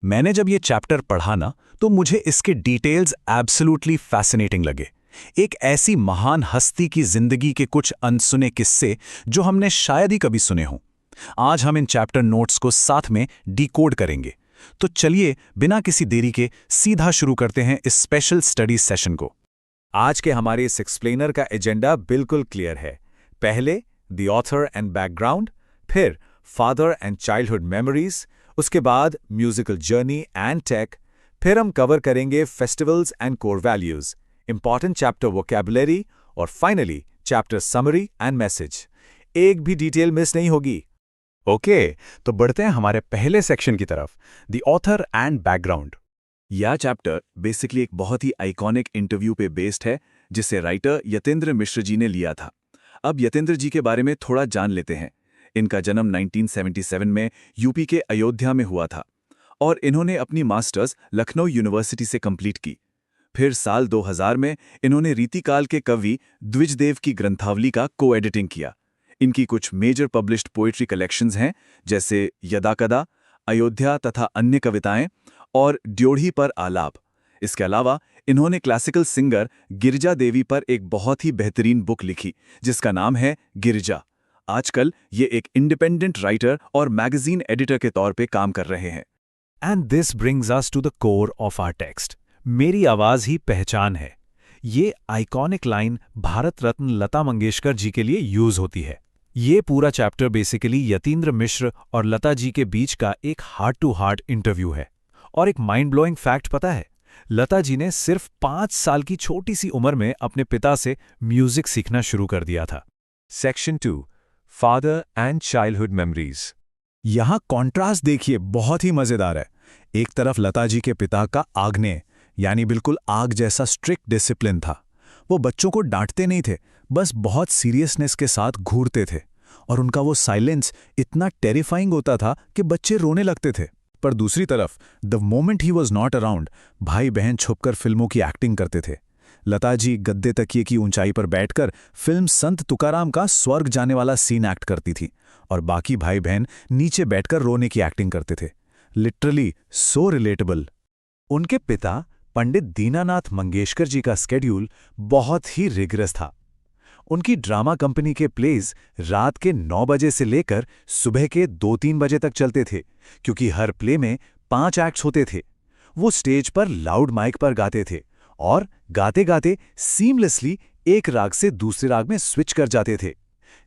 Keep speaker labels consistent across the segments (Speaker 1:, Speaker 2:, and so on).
Speaker 1: मैंने जब ये चैप्टर पढ़ा ना तो मुझे इसके डिटेल्स एब्सोल्युटली फैसिनेटिंग लगे। एक ऐसी महान हस्ती की जिंदगी के कुछ अनसुने किस्से जो हमने शायद ही कभी सुने हों। आज हम इन चैप्टर नोट्स को साथ में डिकोड करेंगे। तो चलिए बिना किसी देरी के सीधा शुरू करते हैं इस स्पेशल स्टडी सेशन को।
Speaker 2: आज के हमारे इस एक्सप्लेनर का एजेंडा बिल्कुल क्लियर है। पहले द ऑथर एंड बैकग्राउंड, फिर फादर एंड चाइल्डहुड मेमोरीज, उसके बाद म्यूजिकल जर्नी एंड टेक, फिर हम कवर करेंगे festivals and core values, important chapter vocabulary और finally chapter summary and message. एक भी डिटेल मिस नहीं होगी।
Speaker 1: ओके, तो बढ़ते हैं हमारे पहले सेक्शन की तरफ, द ऑथर एंड बैकग्राउंड। यह चैप्टर बेसिकली एक बहुत ही आइकॉनिक इंटरव्यू पे बेस्ड है जिसे राइटर यतेंद्र मिश्र जी ने लिया था। अब यतेंद्र जी के बारे में थोड़ा जान लेते हैं। इनका जन्म 1977 में यूपी के अयोध्या में हुआ था और इन्होंने अपनी मास्टर्स लखनऊ यूनिवर्सिटी से कंप्लीट की। फिर साल 2000 में इन्होंने रीतिकाल के कवि द्विजदेव की ग्रंथावली का को-एडिटिंग किया। इनकी कुछ मेजर पब्लिश्ड पोइट्री कलेक्शंस हैं जैसे यदाकदा, अयोध्या तथा अन्य कविताएं और ड्योढ़ी पर आलाप। इसके अलावा इन्होंने क्लासिकल सिंगर गिरिजा देवी पर एक बहुत ही बेहतरीन बुक लिखी जिसका नाम है गिरिजा। आजकल ये एक इंडिपेंडेंट राइटर और मैगजीन एडिटर के तौर पे काम कर रहे हैं।
Speaker 3: And this brings us to the core of our text. मेरी आवाज ही पहचान है। ये आइकॉनिक लाइन भारत रत्न लता मंगेशकर जी के लिए यूज होती है। ये पूरा चैप्टर बेसिकली यतीन्द्र मिश्र और लता जी के बीच का एक हार्ट टू हार्ट इंटरव्यू है। और एक माइंड ब्लोइंग फैक्ट पता है, लता जी ने सिर्फ 5 साल की छोटी सी उम्र में अपने पिता से म्यूजिक सीखना शुरू कर दिया था।
Speaker 2: Section 2, father and childhood memories.
Speaker 1: यहां कॉन्ट्रास्ट देखिए, बहुत ही मजेदार है। एक तरफ लता जी के पिता का आग्नेय यानी बिल्कुल आग जैसा स्ट्रिक्ट डिसिप्लिन था। वो बच्चों को डांटते नहीं थे, बस बहुत सीरियसनेस के साथ घूरते थे और उनका वो साइलेंस इतना टेरिफाइंग होता था कि बच्चे रोने लगते थे। पर दूसरी तरफ the moment he was not around, भाई बहन छुपकर फिल्मों की एक्टिंग करते थे। लता जी गद्दे तकिए की ऊंचाई पर बैठकर फिल्म संत तुकाराम का स्वर्ग जाने वाला सीन एक्ट करती थी और बाकी भाई बहन नीचे बैठकर रोने की एक्टिंग करते थे। Literally so relatable. उनके पिता पंडित दीनानाथ मंगेशकर जी का स्केड्यूल बहुत ही रिगरस था। उनकी ड्रामा कंपनी के प्लेज रात के 9 बजे से लेकर सुबह के 2-3 बजे तक चलते थे क्योंकि हर प्ले में 5 एक्ट्स होते थे। वो स्टेज पर लाउड माइक पर गाते थे और गाते गाते सीमलेसली एक राग से दूसरे राग में स्विच कर जाते थे।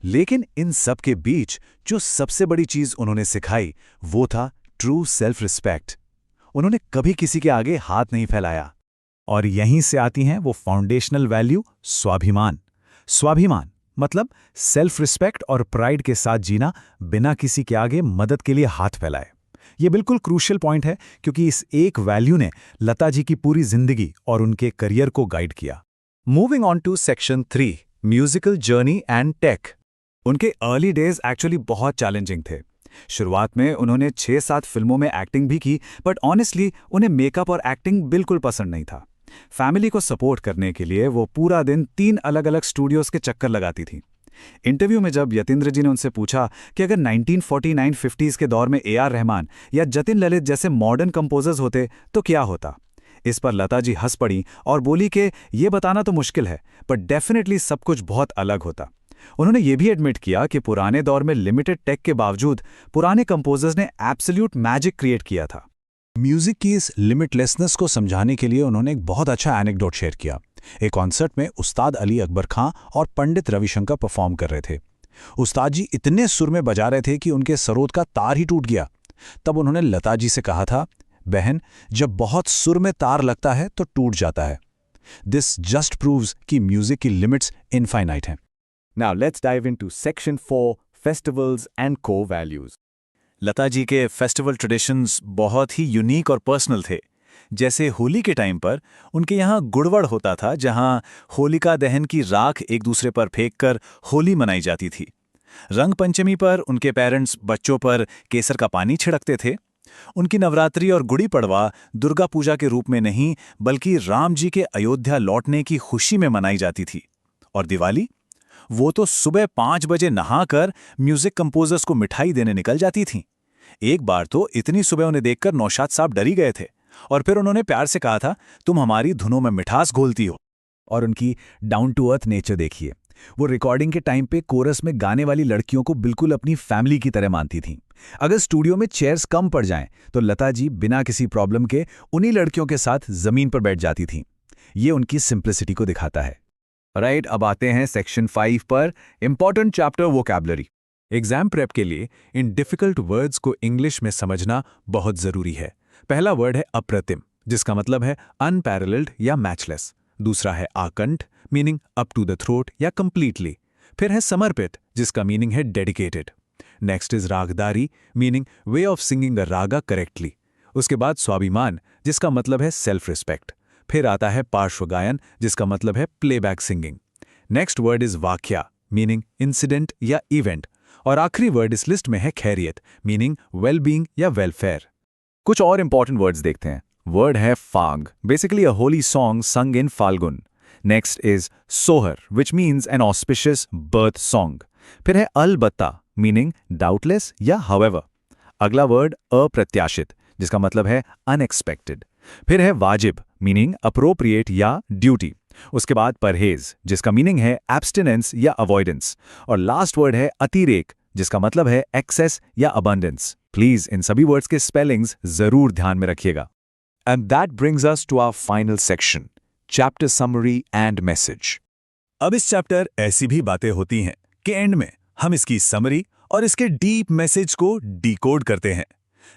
Speaker 1: लेकिन इन सब के बीच जो सबसे बड़ी चीज उन्होंने सिखाई वो था ट्रू सेल्फ रिस्पेक्ट। उन्होंने कभी किसी के आगे हाथ नहीं फैलाया। और यहीं से आती हैं वो फाउंडेशनल वैल्यू, स्वाभिमान। स्वाभिमान मतलब सेल्फ रिस्पेक्ट और प्राइड के साथ जीना बिना किसी के आगे मदद के लिए हाथ फैलाए। ये बिल्कुल क्रूशियल पॉइंट है क्योंकि इस एक वैल्यू ने लता जी की पूरी जिंदगी और उनके करियर को गाइड किया। Moving on to section 3, musical journey and tech. उनके अर्ली डेज एक्चुअली बहुत चैलेंजिंग थे। शुरुआत में उन्होंने 6-7 फिल्मों में एक्टिंग भी की, बट ऑनेस्टली उन्हें मेकअप और एक्टिंग बिल्कुल पसंद नहीं था। फैमिली को सपोर्ट करने के लिए वो पूरा दिन 3 अलग अलग स्टूडियोज के चक्कर लगाती थी। इंटरव्यू में जब यतीन्द्र जी ने उनसे पूछा कि अगर 1949-50s के दौर में AR रहमान या जतिन ललित जैसे मॉडर्न कंपोजर्स होते तो क्या होता, इस पर लता जी हंस पड़ी और बोली कि ये बताना तो मुश्किल है, पर डेफिनेटली सब कुछ बहुत अलग होता। उन्होंने ये भी एडमिट किया कि पुराने दौर में लिमिटेड टेक के बावजूद पुराने कंपोजर्स ने एब्सोल्यूट मैजिक क्रिएट किया था। म्यूजिक की इस लिमिटलेसनेस को समझाने के लिए उन्होंने एक बहुत अच्छा एनेक्डोट शेयर किया। एक कॉन्सर्ट में उस्ताद अली अकबर खां और पंडित रविशंकर परफॉर्म कर रहे थे। उस्ताद जी इतने सुर में बजा रहे थे कि उनके सरोद का तार ही टूट गया। तब उन्होंने लता जी से कहा था, बहन, जब बहुत सुर में तार लगता है तो टूट जाता है। दिस जस्ट प्रूव्स कि म्यूजिक की लिमिट्स इनफाइनाइट हैं।
Speaker 2: Now let's dive into section 4, festivals and core values.
Speaker 1: Lata ji के फेस्टिवल ट्रेडिशंस बहुत ही यूनिक और पर्सनल थे। जैसे होली के टाइम पर उनके यहाँ गुड़वड़ होता था, जहाँ होलिका दहन की राख एक दूसरे पर फेंककर होली मनाई जाती थी। रंग पंचमी पर उनके पेरेंट्स बच्चों पर केसर का पानी छिड़कते थे। उनकी नवरात्रि और गुड़ी पड़वा दुर्गा पूजा के रूप में नहीं बल्कि राम जी के अयोध्या लौटने की खुशी में मनाई जाती थी। और दिवाली, वो तो सुबह 5 बजे नहाकर म्यूजिक कंपोजर्स को मिठाई देने निकल जाती थीं। एक बार तो इतनी सुबह उन्हें देखकर नौशाद साहब डर ही गए थे, और फिर उन्होंने प्यार से कहा था, तुम हमारी धुनों में मिठास घोलती हो।
Speaker 3: और उनकी डाउन टू अर्थ नेचर देखिए। वो रिकॉर्डिंग के टाइम पे कोरस में गाने वाली लड़कियों को बिल्कुल अपनी फैमिली की तरह मानती थीं। अगर स्टूडियो में चेयर्स कम पड़ जाएं तो लता जी बिना किसी प्रॉब्लम के उन्हीं लड़कियों के साथ जमीन पर बैठ जाती थीं। ये उनकी सिंप्लिसिटी को दिखाता है। राइट, अब आते हैं सेक्शन 5 पर, important chapter vocabulary.
Speaker 1: Exam prep के लिए इन डिफिकल्ट वर्ड्स को इंग्लिश में समझना बहुत जरूरी है। पहला वर्ड है अप्रतिम, जिसका मतलब है अनपैरेलल्ड या मैचलेस। दूसरा है आकंठ, meaning up to the throat या कंप्लीटली। फिर है समर्पित, जिसका मीनिंग है डेडिकेटेड। नेक्स्ट इज रागदारी, meaning way of singing a raga correctly. उसके बाद स्वाभिमान, जिसका मतलब है सेल्फ रिस्पेक्ट। फिर आता है पार्श्वगायन, जिसका मतलब है playback singing. Next word is वाक्या, मीनिंग इंसिडेंट या इवेंट। और आखिरी वर्ड इस लिस्ट में है खैरियत, मीनिंग वेलबींग या वेलफेयर।
Speaker 3: कुछ और इंपॉर्टेंट वर्ड्स देखते हैं। वर्ड है फाग, basically a Holi song sung in Phalgun. Next is सोहर, which means an auspicious birth song. फिर है अलबत्ता, मीनिंग डाउटलेस या हाउएवर। अगला वर्ड अप्रत्याशित, जिसका मतलब है अनएक्सपेक्टेड। फिर है वाजिब, मीनिंग अप्रोप्रिएट या ड्यूटी। उसके बाद परहेज, जिसका मीनिंग है एब्स्टिनेंस या अवॉइडेंस। और लास्ट वर्ड है अतिरेक, जिसका मतलब है एक्सेस या अबंडेंस। प्लीज इन सभी वर्ड्स के स्पेलिंग्स जरूर ध्यान में रखिएगा।
Speaker 2: And that brings us to our final section, chapter summary and message.
Speaker 1: अब इस चैप्टर ऐसी भी बातें होती हैं कि एंड में हम इसकी समरी और इसके डीप मैसेज को डिकोड करते हैं।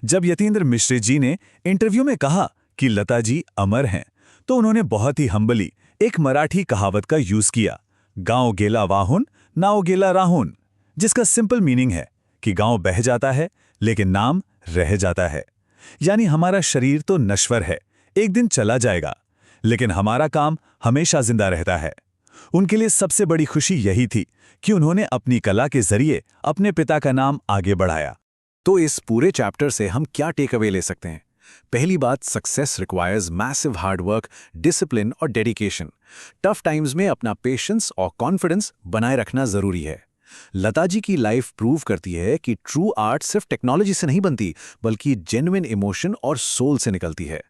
Speaker 1: जब यतीन्द्र मिश्र जी ने इंटरव्यू में कहा कि लता जी अमर हैं, तो उन्होंने बहुत ही हम्बली एक मराठी कहावत का यूज किया, गांव गेला वाहुन नाव गेला राहुन, जिसका सिंपल मीनिंग है कि गांव बह जाता है लेकिन नाम रह जाता है। यानी हमारा शरीर तो नश्वर है, एक दिन चला जाएगा, लेकिन हमारा काम हमेशा जिंदा रहता है। उनके लिए सबसे बड़ी खुशी यही थी कि उन्होंने अपनी कला के जरिए अपने पिता का नाम आगे बढ़ाया।
Speaker 3: तो इस पूरे चैप्टर से हम क्या टेक अवे ले सकते हैं? पहली बात, success requires massive hard work, discipline और डेडिकेशन। टफ टाइम्स में अपना पेशेंस और कॉन्फिडेंस बनाए रखना जरूरी है। लता जी की लाइफ प्रूव करती है कि ट्रू आर्ट सिर्फ टेक्नोलॉजी से नहीं बनती, बल्कि जेन्युइन इमोशन और सोल से निकलती है।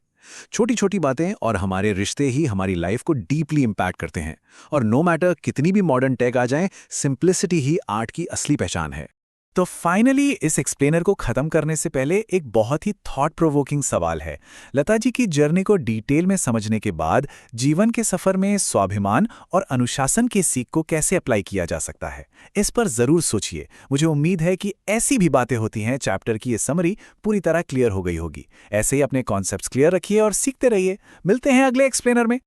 Speaker 3: छोटी छोटी बातें और हमारे रिश्ते ही हमारी लाइफ को डीपली इंपैक्ट करते हैं। और नो मैटर कितनी भी मॉडर्न टेक आ जाए, सिंप्लिसिटी ही आर्ट की असली पहचान है। तो फाइनली इस एक्सप्लेनर को खत्म करने से पहले एक बहुत ही थॉट प्रोवोकिंग सवाल है। लता जी की जर्नी को डिटेल में समझने के बाद जीवन के सफर में स्वाभिमान और अनुशासन के सीख को कैसे अप्लाई किया जा सकता है, इस पर जरूर सोचिए। मुझे उम्मीद है कि ऐसी भी बातें होती हैं चैप्टर की ये समरी पूरी तरह क्लियर हो गई होगी। ऐसे ही अपने कॉन्सेप्ट्स क्लियर रखिए और सीखते रहिए। मिलते हैं अगले एक्सप्लेनर में।